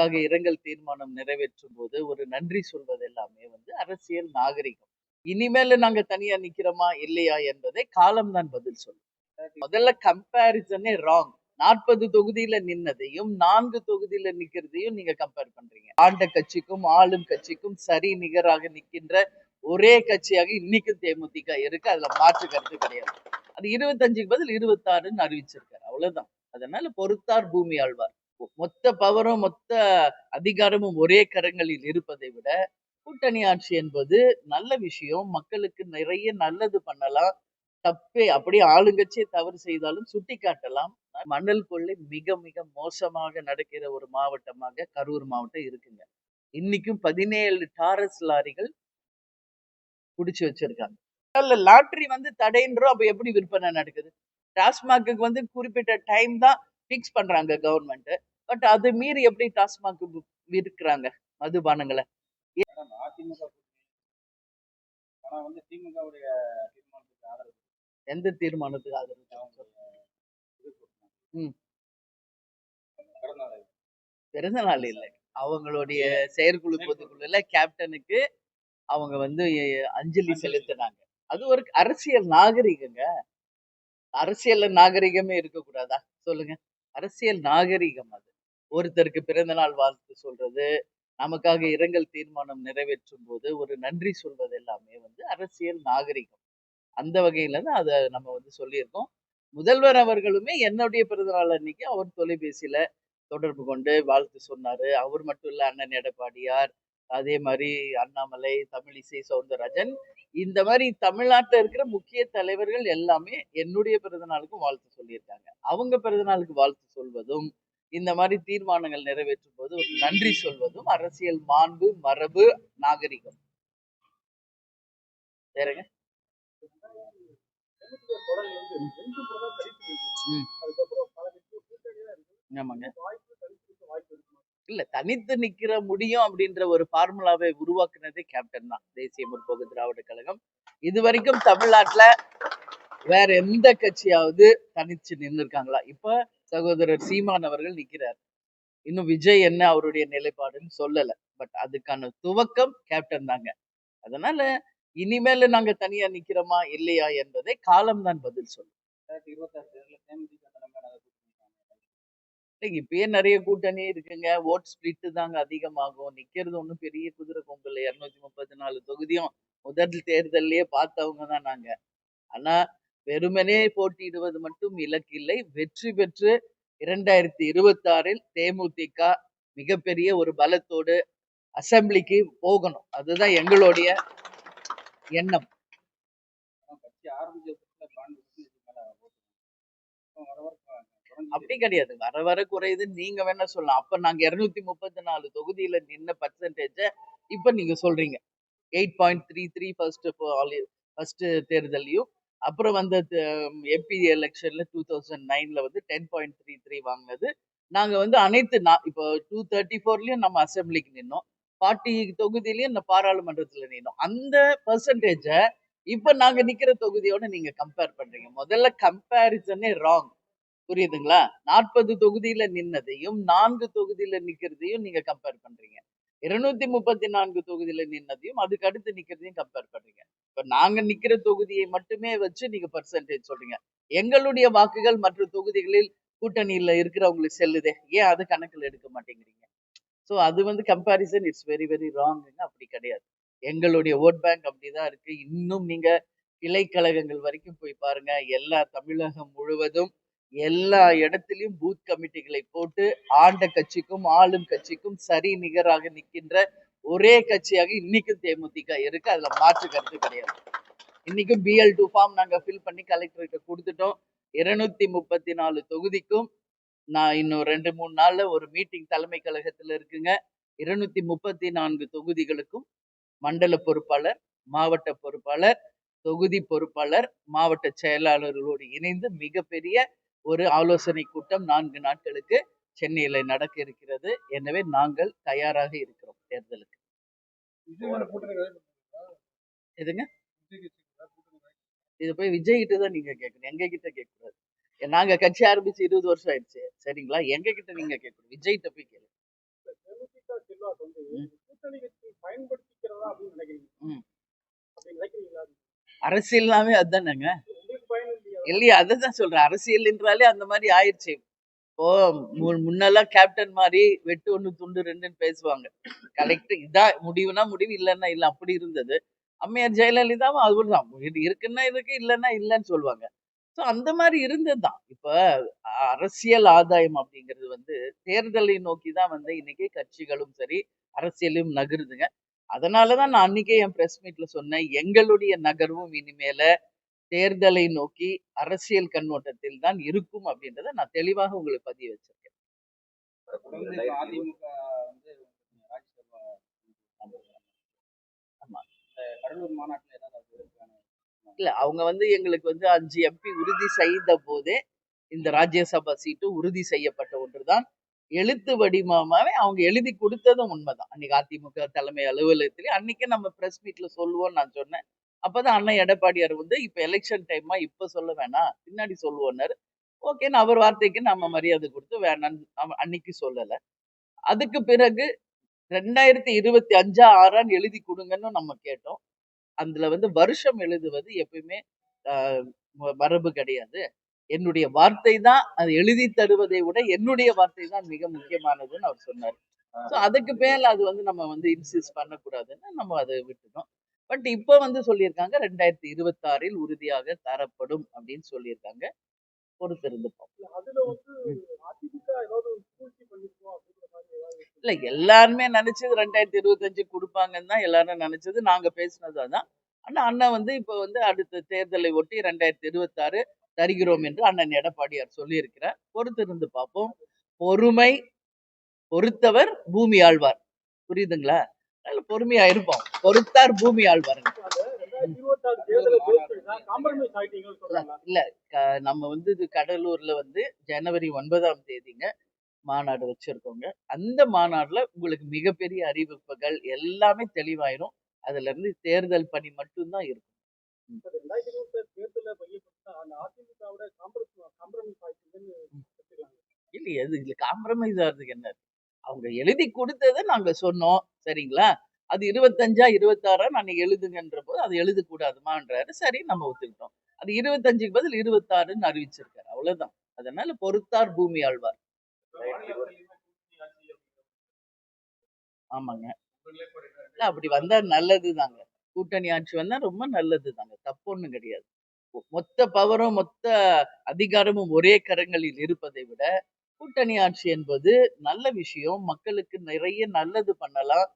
நமக்காக இரங்கல் தீர்மானம் நிறைவேற்றும் போது ஒரு நன்றி சொல்வது எல்லாமே அரசியல் நாகரிகம். இனிமேல நாங்க தனியா நிக்கிறோமா இல்லையா என்பதை காலம்தான் பதில் சொல்லும். முதல்ல கம்பேரிசனே ராங். 40 தொகுதியில நின்னதையும் 4 தொகுதியில நிக்கிறதையும் நீங்க கம்பேர் பண்றீங்க. ஆண்ட கட்சிக்கும் ஆளும் கட்சிக்கும் சரி நிகராக நிக்கின்ற ஒரே கட்சியாக இன்னைக்கும் தேமுதிக இருக்கு. அதுல மாற்று கருத்து கிடையாது. அது 25க்கு பதில் 26ன்னு அறிவிச்சிருக்காரு. அவ்வளவுதான். அதனால பொறுத்தார் பூமி ஆழ்வார். மொத்த பவரும் மொத்த அதிகாரமும் ஒரே கரங்களில் இருப்பதை விட கூட்டணி ஆட்சி என்பது நல்ல விஷயம். மக்களுக்கு நிறைய நல்லது பண்ணலாம். தப்பே அப்படியே ஆளுங்கட்சியே தவறு செய்தாலும் சுட்டி காட்டலாம். மணல் கொள்ளை மிக மிக மோசமாக நடக்கிற ஒரு மாவட்டமாக கரூர் மாவட்டம் இருக்குங்க. இன்னைக்கும் 17 டாரஸ் லாரிகள் புடிச்சு வச்சிருக்காங்க. லாட்டரி தடைன்றோம். அப்ப எப்படி விற்பனை நடக்குது? டாஸ்மாக்கு குறிப்பிட்ட டைம் தான் பிக்ஸ் பண்றாங்க கவர்மெண்ட். பட் அது மீறி எப்படி டாஸ்மாக் விற்கிறாங்க மதுபானங்களை? எந்த தீர்மானத்துக்கு ஆதரவு? பிறந்த நாள் இல்லை, அவங்களுடைய செயற்குழு பொதுக்குழுல கேப்டனுக்கு அவங்க அஞ்சலி செலுத்தினாங்க. அது ஒரு அரசியல் நாகரிகங்க. அரசியல் நாகரிகமே இருக்கக்கூடாதா சொல்லுங்க? அரசியல் நாகரிகம் அது. ஒருத்தருக்கு பிறந்த நாள் வாழ்த்து சொல்றது, நமக்காக இரங்கல் தீர்மானம் நிறைவேற்றும் போது ஒரு நன்றி சொல்வது எல்லாமே அரசியல் நாகரிகம். அந்த வகையில தான் அதை நம்ம சொல்லியிருக்கோம். முதல்வர் அவர்களுமே என்னுடைய பிறந்தநாள் அன்னைக்கு அவர் தொலைபேசியில தொடர்பு கொண்டு வாழ்த்து சொன்னாரு. அவர் மட்டும் இல்ல, அண்ணன் எடப்பாடியார், அதே மாதிரி அண்ணாமலை, தமிழிசை சவுந்தரராஜன், இந்த மாதிரி தமிழ்நாட்டில் இருக்கிற முக்கிய தலைவர்கள் எல்லாமே என்னுடைய பிறந்தநாளுக்கும் வாழ்த்து சொல்லியிருக்காங்க. அவங்க பிறந்தநாளுக்கு வாழ்த்து சொல்வதும் இந்த மாதிரி தீர்மானங்கள் நிறைவேற்றும் போது ஒரு நன்றி சொல்வதும் அரசியல் மாண்பு, மரபு, நாகரிகம். வேறங்க ஆமாங்க. இல்ல, தனித்து நிக்கிற முடியும் அப்படின்ற ஒரு ஃபார்முலாவை உருவாக்குனதே கேப்டன் தான். தேசிய முற்போக்கு திராவிட கழகம் இதுவரைக்கும் தமிழ்நாட்டுல வேற எந்த கட்சியாவது தனிச்சு நின்று இருக்காங்களா? இப்ப சகோதரர் சீமான் அவர்கள் நிக்கிறார். இன்னும் விஜய் என்ன அவருடைய நிலைப்பாடுன்னு சொல்லல. பட் அதுக்கான துவக்கம் கேப்டன் தாங்க. அதனால இனிமேல நாங்க தனியா நிக்கிறோமா இல்லையா என்பதை காலம்தான் பதில் சொல்லும். இப்பயே நிறைய கூட்டணி இருக்குங்க. ஓட் ஸ்பிளிட் தாங்க அதிகமாகும். நிக்கிறது ஒண்ணும் பெரிய குதிரை கொம்பு இல்லை. 234 தொகுதியும் முதல் தேர்தலையே பார்த்தவங்க தான் நாங்க. ஆனா வெறுமனே போட்டியிடுவது மட்டும் இலக்கு இல்லை. வெற்றி பெற்று 2026ல் தேமுதிக மிகப்பெரிய ஒரு பலத்தோடு அசம்பிளிக்கு போகணும். அதுதான் எங்களுடைய எண்ணம். அப்படி கிடையாது. வர வர குறையுதுன்னு நீங்க வேணா சொல்லலாம். அப்ப நாங்க 234 தொகுதியில நின்ன பர்சன்டேஜ இப்ப நீங்க சொல்றீங்க. 8.33 ஃபர்ஸ்ட் தேர்தலையும், அப்புறம் எம்பி எலெக்ஷன்ல 2009ல 10.33 வாங்கினது. நாங்க அனைத்து இப்போ 234லயும் நம்ம அசம்பிளிக்கு நின்னோம். 40 தொகுதியிலயும் பாராளுமன்றத்துல நின்னோம். அந்த பர்சன்டேஜ இப்ப நாங்க நிக்கிற தொகுதியோட நீங்க கம்பேர் பண்றீங்க. முதல்ல கம்பேரிசனே ராங். புரியுதுங்களா? 40 தொகுதியில நின்னதையும் 4 தொகுதியில நிக்கிறதையும் நீங்க கம்பேர் பண்றீங்க. 234 தொகுதியில நின்னதையும் அதுக்கு அடுத்து நிக்கிறதையும் கம்பேர் பண்றீங்க. இப்ப நாங்க நிக்கிற தொகுதியை மட்டுமே வச்சு நீங்க பர்சன்டேஜ் சொல்றீங்க. எங்களுடைய வாக்குகள் மற்ற தொகுதிகளில் கூட்டணியில இருக்கிறவங்களுக்கு செல்லுதே, ஏன் அது கணக்கில் எடுக்க மாட்டேங்கிறீங்க? ஸோ அது கம்பேரிசன் இட்ஸ் வெரி வெரி ராங்குங்க. அப்படி கிடையாது. எங்களுடைய ஓட் பேங்க் அப்படிதான் இருக்கு. இன்னும் நீங்க கிளை கழகங்கள் வரைக்கும் போய் பாருங்க. எல்லா தமிழகம் முழுவதும் எல்லா இடத்திலும் பூத் கமிட்டிகளை போட்டு ஆண்ட கட்சிக்கும் ஆளும் கட்சிக்கும் சரி நிகராக நிற்கின்ற ஒரே கட்சியாக இன்னைக்கும் தேமுதிக இருக்கு. அதுல மாற்று கருத்து கிடையாது. இன்னைக்கும் BL2 ஃபார்ம் நாங்க ஃபில் பண்ணி கலெக்டர்கிட்ட கொடுத்துட்டோம். 234 தொகுதிக்கும் நான் இன்னும் 2-3 நாள்ல ஒரு மீட்டிங் தலைமை கழகத்துல இருக்குங்க. 234 தொகுதிகளுக்கும் மண்டல பொறுப்பாளர், மாவட்ட பொறுப்பாளர், தொகுதி பொறுப்பாளர், மாவட்ட செயலாளர்களோடு இணைந்து மிகப்பெரிய ஒரு ஆலோசனை கூட்டம் 4 நாட்களுக்கு சென்னையில நடக்க இருக்கிறது. எனவே நாங்கள் தயாராக இருக்கிறோம் தேர்தலுக்கு. எதுங்க? இது போய் விஜய் கிட்ட தான் நீங்க கேட்கணும், எங்க கிட்ட கேட்க கூடாது. நாங்க கட்சி ஆரம்பிச்சு 20 வருஷம் ஆயிடுச்சு. சரிங்களா? எங்க கிட்ட நீங்க கேட்கணும், விஜய் கிட்ட போய் கேளுங்க. ம். அரசியல்னாவே அதுதானேங்க. இல்லையா, அதுதான் சொல்றேன். அரசியல் என்றாலே அந்த மாதிரி ஆயிடுச்சு. இப்போ முன்னெல்லாம் கேப்டன் மாதிரி வெட்டு ஒண்ணு துண்டு ரெண்டுன்னு பேசுவாங்க. கலெக்ட் இதான் முடிவுனா முடிவு, இல்லைன்னா இல்ல, அப்படி இருந்தது. அம்மையார் ஜெயலலிதாவும் அதுதான், இது இருக்குன்னா இருக்கு, இல்லைன்னா இல்லைன்னு சொல்லுவாங்க. சோ அந்த மாதிரி இருந்ததுதான். இப்ப அரசியல் ஆதாயம் அப்படிங்கிறது வந்து தேர்தலை நோக்கி தான் வந்து இன்னைக்கு கட்சிகளும் சரி, அரசியலும் நகருதுங்க. அதனாலதான் நான் அன்னைக்கே என் பிரஸ் மீட்ல சொன்னேன், எங்களுடைய நகர்வும் இனிமேல தேர்தலை நோக்கி அரசியல் கண்ணோட்டத்தில் தான் இருக்கும் அப்படின்றத நான் தெளிவாக உங்களுக்கு பதிய வச்சிருக்கேன். அதிமுக வந்து ஆமா. கடலூர் மாநாட்டில் ஏதாவது இல்ல, அவங்க வந்து எங்களுக்கு வந்து 5 எம்பி உறுதி செய்த போதே இந்த ராஜ்யசபா சீட்டு உறுதி செய்யப்பட்ட ஒன்றுதான். எழுத்து வடிவமாவே அவங்க எழுதி கொடுத்ததும் உண்மைதான். அன்னைக்கு அதிமுக தலைமை அலுவலகத்திலே அன்னைக்கு நம்ம பிரஸ் மீட்ல சொல்லுவோம்னு நான் சொன்னேன். அப்பதான் அண்ணன் எடப்பாடியார் வந்து இப்ப எலெக்ஷன் டைமா இப்ப சொல்ல வேணாம், பின்னாடி சொல்லுவோம்னாரு. ஓகேன்னு அவர் வார்த்தைக்கு நம்ம மரியாதை கொடுத்து வேணான்னு அன்னைக்கு சொல்லல. அதுக்கு பிறகு 2025 6 எழுதி கொடுங்கன்னு நம்ம கேட்டோம். அதுல வந்து வருஷம் எழுதுவது எப்பயுமே மரபு கிடையாது. என்னுடைய வார்த்தை தான், அது எழுதி தருவதை விட என்னுடைய வார்த்தை தான் மிக முக்கியமானதுன்னு அவர் சொன்னார். சோ அதுக்கு மேல அது வந்து நம்ம வந்து இன்சிஸ்ட் பண்ணக்கூடாதுன்னு நம்ம அதை விட்டுட்டோம். பட் இப்ப வந்து சொல்லியிருக்காங்க 2026 உறுதியாக தரப்படும் அப்படின்னு சொல்லியிருக்காங்க. பொறுத்திருந்து பார்ப்போம். இல்ல, எல்லாருமே நினைச்சது 2025 கொடுப்பாங்கன்னு தான் எல்லாரும் நினைச்சது. நாங்க பேசினது அதான். ஆனா அண்ணன் வந்து இப்ப வந்து அடுத்த தேர்தலை ஒட்டி 2026 தருகிறோம் என்று அண்ணன் எடப்பாடியார் சொல்லியிருக்கிறார். பொறுத்திருந்து பார்ப்போம். பொறுமை பொறுத்தவர் பூமி ஆழ்வார். புரியுதுங்களா? அதனால பொறுமையா இருப்போம். பொறுத்தார் பூமி ஆழ்வாருங்க. இல்ல, நம்ம வந்து இது கடலூர்ல வந்து ஜனவரி 9ஆம் தேதிங்க மாநாடு வச்சிருக்கோங்க. அந்த மாநாடுல உங்களுக்கு மிகப்பெரிய அறிவிப்புகள் எல்லாமே தெளிவாயிரும். அதுல இருந்து தேர்தல் பணி மட்டும்தான் இருக்கும். இல்லையே, இதுல காம்ப்ரமைஸ் ஆகுறதுக்கு என்ன? அவங்க எழுதி கொடுத்ததை நாங்க சொன்னோம். சரிங்களா? அது 25 26 நான் எழுதுங்கன்ற போது அது எழுதக்கூடாதுமான்றாரு. சரி, நம்ம ஒத்துக்கிட்டோம். அது 25க்கு பதில் 26ன்னு அறிவிச்சிருக்காரு. அவ்வளவுதான். அதனால பொறுத்தார் பூமி ஆழ்வார். ஆமாங்க. இல்ல, அப்படி வந்தா நல்லதுதாங்க. கூட்டணி ஆட்சி வந்தா ரொம்ப நல்லதுதாங்க. தப்பு ஒண்ணும் கிடையாது. மொத்த பவரும் மொத்த அதிகாரமும் ஒரே கரங்களில் இருப்பதை விட கூட்டணி ஆட்சி என்பது நல்ல விஷயம். மக்களுக்கு நிறைய நல்லது பண்ணலாம்.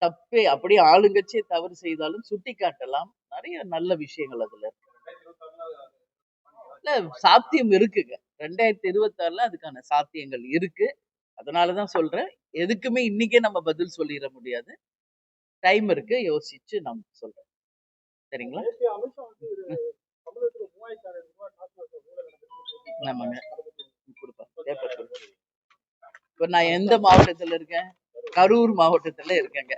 தப்பே அப்படியே ஆளுங்கட்சியே தவறு செய்தாலும் சுட்டி காட்டலாம். நிறைய நல்ல விஷயங்கள் அதுல இருக்கு. இல்ல, சாத்தியம் இருக்குங்க. 2026ல அதுக்கான சாத்தியங்கள் இருக்கு. அதனாலதான் சொல்றேன். எதுக்குமே இன்னைக்கே நம்ம பதில் சொல்லிட முடியாது. டைம் இருக்கு. யோசிச்சு நான் சொல்றேன். சரிங்களா? ஆமாங்க. இப்ப நான் எந்த மாவட்டத்துல இருக்கேன்? கரூர் மாவட்டத்துல இருக்கேங்க.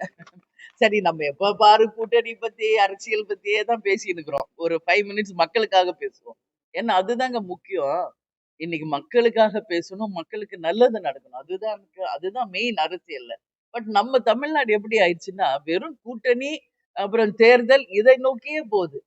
சரி, நம்ம எப்ப பாரு கூட்டணி பத்தி அரசியல் பத்தியே தான் பேசிட்டு இருக்கிறோம். ஒரு 5 மினிட்ஸ் மக்களுக்காக பேசுவோம். ஏன்னா அதுதாங்க முக்கியம். இன்னைக்கு மக்களுக்காக பேசணும், மக்களுக்கு நல்லது நடக்கணும். அதுதான் மெயின் அரசியல்ல. பட் நம்ம தமிழ்நாடு எப்படி ஆயிடுச்சுன்னா வெறும் கூட்டணி, அப்புறம் தேர்தல் இதை நோக்கியே போகுது.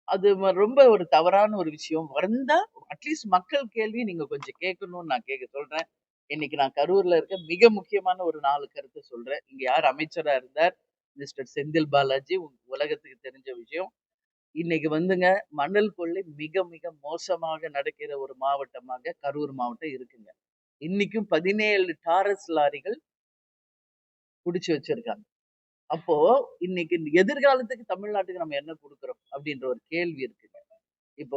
அது ரொம்ப ஒரு தவறான ஒரு விஷயம். வந்தா அட்லீஸ்ட் மக்கள் கேள்வி நீங்க கொஞ்சம் கேட்கணும்னு நான் சொல்றேன். இன்னைக்கு நான் கரூர்ல இருக்க மிக முக்கியமான ஒரு 4 கருத்து சொல்றேன். இங்க யார் அமைச்சரா இருந்தார்? மிஸ்டர் செந்தில் பாலாஜி. உலகத்துக்கு தெரிஞ்ச விஷயம். இன்னைக்கு வந்துங்க மணல் கொள்ளை மிக மிக மோசமாக நடக்கிற ஒரு மாவட்டமாக கரூர் மாவட்டம் இருக்குங்க. இன்னைக்கும் 17 டாரஸ் லாரிகள் புடிச்சு வச்சிருக்காங்க. அப்போ இன்னைக்கு எதிர்காலத்துக்கு தமிழ்நாட்டுக்கு நம்ம என்ன கொடுக்கிறோம் அப்படின்ற ஒரு கேள்வி இருக்குங்க. இப்போ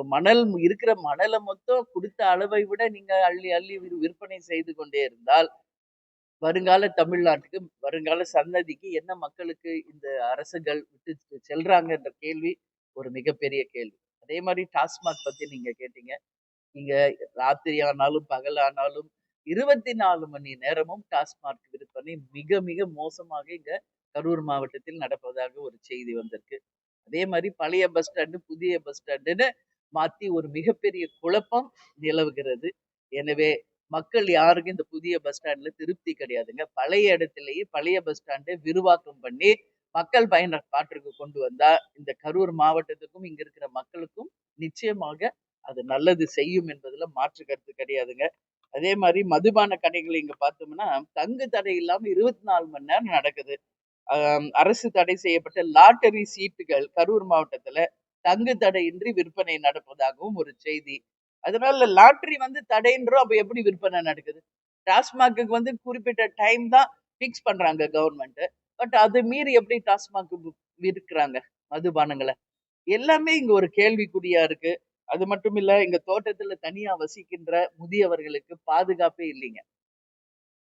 இருக்கிற மணலை மொத்தம் கொடுத்த அளவை விட நீங்க அள்ளி அள்ளி விற்பனை செய்து கொண்டே இருந்தால் வருங்கால தமிழ்நாட்டுக்கு, வருங்கால சந்ததிக்கு என்ன மக்களுக்கு இந்த அரசுகள் விட்டு செல்றாங்கன்ற கேள்வி ஒரு மிகப்பெரிய கேள்வி. அதே மாதிரி டாஸ்மாக் பத்தி நீங்க கேட்டீங்க. இங்க ராத்திரி ஆனாலும் பகல் ஆனாலும் 24 மணி நேரமும் டாஸ்மாக் விற்பனை மிக மிக மோசமாக இங்க கரூர் மாவட்டத்தில் நடப்பதாக ஒரு செய்தி வந்திருக்கு. அதே மாதிரி பழைய பஸ் ஸ்டாண்டு, புதிய பஸ் ஸ்டாண்டுன்னு மாத்தி ஒரு மிகப்பெரிய குழப்பம் நிலவுகிறது. எனவே மக்கள் யாருக்கும் இந்த புதிய பஸ் ஸ்டாண்ட்ல திருப்தி கிடையாதுங்க. பழைய இடத்திலேயே பழைய பஸ் ஸ்டாண்டை விரிவாக்கம் பண்ணி மக்கள் பயன்பாட்டிற்கு கொண்டு வந்தா இந்த கரூர் மாவட்டத்துக்கும் இங்க இருக்கிற மக்களுக்கும் நிச்சயமாக அது நல்லது செய்யும் என்பதுல மாற்று கருத்து கிடையாதுங்க. அதே மாதிரி மதுபான கடைகள் இங்க பார்த்தோம்னா தங்கு தடை இல்லாம 24 மணி நேரம் நடக்குது. அரசு தடை செய்யப்பட்ட லாட்டரி சீட்டுகள் கரூர் மாவட்டத்துல தங்கு தடையின்றி விற்பனை நடப்பதாகவும் ஒரு செய்தி. அதனால லாட்டரி வந்து தடைன்றோம், அப்ப எப்படி விற்பனை நடக்குது? டாஸ்மாக்கு வந்து குறிப்பிட்ட டைம் தான் பிக்ஸ் பண்றாங்க கவர்மெண்ட். பட் அது மீறி எப்படி டாஸ்மாக் விற்கிறாங்க மதுபானங்களை? எல்லாமே இங்க ஒரு கேள்விக்குறியா இருக்கு. அது மட்டும் இல்ல, இங்க தோட்டத்துல தனியா வசிக்கின்ற முதியவர்களுக்கு பாதுகாப்பே இல்லைங்க.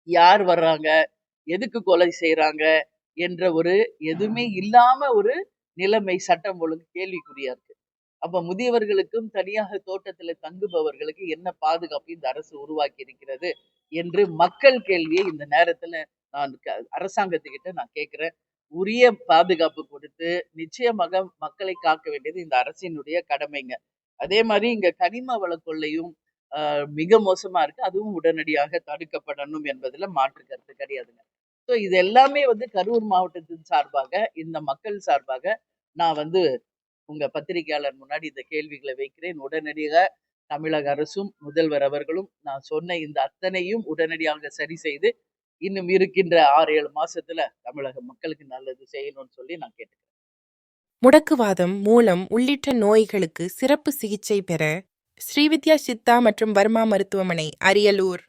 யார் வர்றாங்க, எதுக்கு கொலை செய்யறாங்க என்ற ஒரு எதுவுமே இல்லாம ஒரு நிலைமை, சட்டம் ஒழுங்கு கேள்விக்குறியா இருக்கு. அப்ப முதியவர்களுக்கும் தனியாக தோட்டத்துல தங்குபவர்களுக்கு என்ன பாதுகாப்பு இந்த அரசு உருவாக்கி இருக்கிறது என்று மக்கள் கேள்வியை இந்த நேரத்துல நான் அரசாங்கத்துக்கிட்ட நான் கேட்கிறேன். உரிய பாதுகாப்பு கொடுத்து நிச்சயமாக மக்களை காக்க வேண்டியது இந்த அரசினுடைய கடமைங்க. அதே மாதிரி இங்க கனிம வள கொள்ளையும் மிக மோசமா இருக்கு. அதுவும் உடனடியாக தடுக்கப்படணும் என்பதுல மாற்று கருத்து கிடையாதுங்க. ஸோ இது எல்லாமே வந்து கரூர் மாவட்டத்தின் சார்பாக, இந்த மக்கள் சார்பாக நான் வந்து உங்க பத்திரிகையாளர் முன்னாடி இந்த கேள்விகளை வைக்கிறேன். உடனடியாக தமிழக அரசும் முதல்வர் அவர்களும் நான் சொன்ன இந்த அத்தனையும் உடனடியாக சரி செய்து இன்னும் இருக்கின்ற 6-7 மாசத்துல தமிழக மக்களுக்கு நல்லது செய்யணும்னு சொல்லி நான் கேட்டுக்கிறேன். முடக்குவாதம், மூலம் உள்ளிட்ட நோய்களுக்கு சிறப்பு சிகிச்சை பெற ஸ்ரீவித்யா சித்தா மற்றும் வர்மா மருத்துவமனை, அரியலூர்.